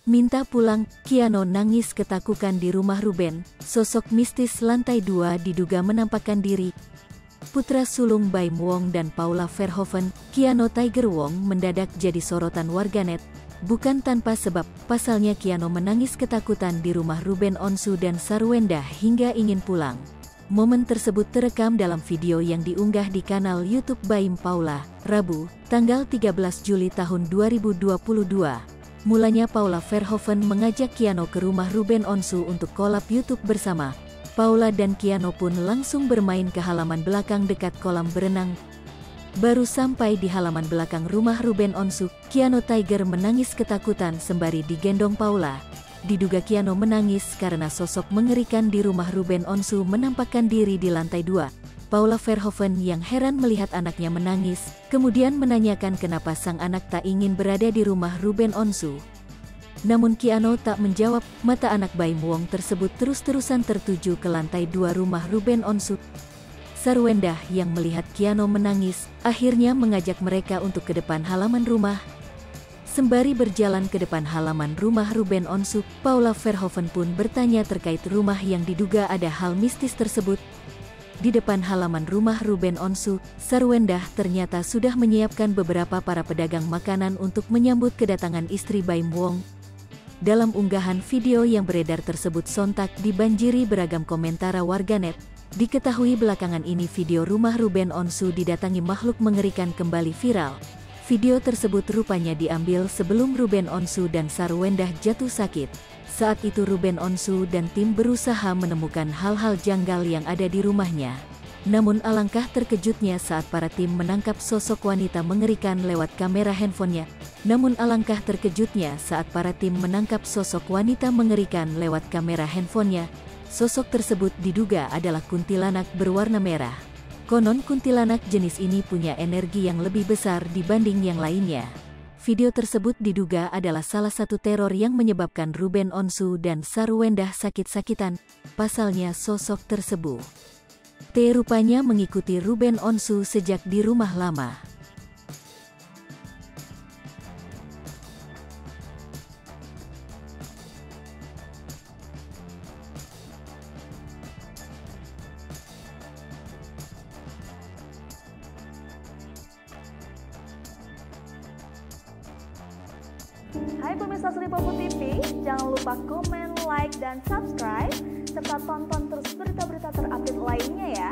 Minta pulang, Keanu nangis ketakutan di rumah Ruben. Sosok mistis lantai 2 diduga menampakkan diri. Putra sulung Baim Wong dan Paula Verhoeven, Keanu Tiger Wong mendadak jadi sorotan warganet. Bukan tanpa sebab, pasalnya Keanu menangis ketakutan di rumah Ruben Onsu dan Sarwenda hingga ingin pulang. Momen tersebut terekam dalam video yang diunggah di kanal YouTube Baim Paula, Rabu, tanggal 13 Juli tahun 2022. Mulanya Paula Verhoeven mengajak Keanu ke rumah Ruben Onsu untuk collab YouTube bersama. Paula dan Keanu pun langsung bermain ke halaman belakang dekat kolam berenang. Baru sampai di halaman belakang rumah Ruben Onsu, Keanu Tiger menangis ketakutan sembari digendong Paula. Diduga Keanu menangis karena sosok mengerikan di rumah Ruben Onsu menampakkan diri di lantai 2. Paula Verhoeven yang heran melihat anaknya menangis, kemudian menanyakan kenapa sang anak tak ingin berada di rumah Ruben Onsu. Namun Keanu tak menjawab, mata anak Baim Wong tersebut terus-terusan tertuju ke lantai 2 rumah Ruben Onsu. Sarwenda yang melihat Keanu menangis, akhirnya mengajak mereka untuk ke depan halaman rumah. Sembari berjalan ke depan halaman rumah Ruben Onsu, Paula Verhoeven pun bertanya terkait rumah yang diduga ada hal mistis tersebut. Di depan halaman rumah Ruben Onsu, Sarwenda ternyata sudah menyiapkan beberapa para pedagang makanan untuk menyambut kedatangan istri Baim Wong. Dalam unggahan video yang beredar tersebut sontak dibanjiri beragam komentar warganet. Diketahui belakangan ini video rumah Ruben Onsu didatangi makhluk mengerikan kembali viral. Video tersebut rupanya diambil sebelum Ruben Onsu dan Sarwenda jatuh sakit. Saat itu Ruben Onsu dan tim berusaha menemukan hal-hal janggal yang ada di rumahnya. Namun alangkah terkejutnya saat para tim menangkap sosok wanita mengerikan lewat kamera handphonenya. Sosok tersebut diduga adalah kuntilanak berwarna merah. Konon kuntilanak jenis ini punya energi yang lebih besar dibanding yang lainnya. Video tersebut diduga adalah salah satu teror yang menyebabkan Ruben Onsu dan Sarwenda sakit-sakitan. Pasalnya sosok tersebut rupanya mengikuti Ruben Onsu sejak di rumah lama. Hai pemirsa Selipopo TV, jangan lupa komen, like, dan subscribe, serta tonton terus berita-berita terupdate lainnya ya.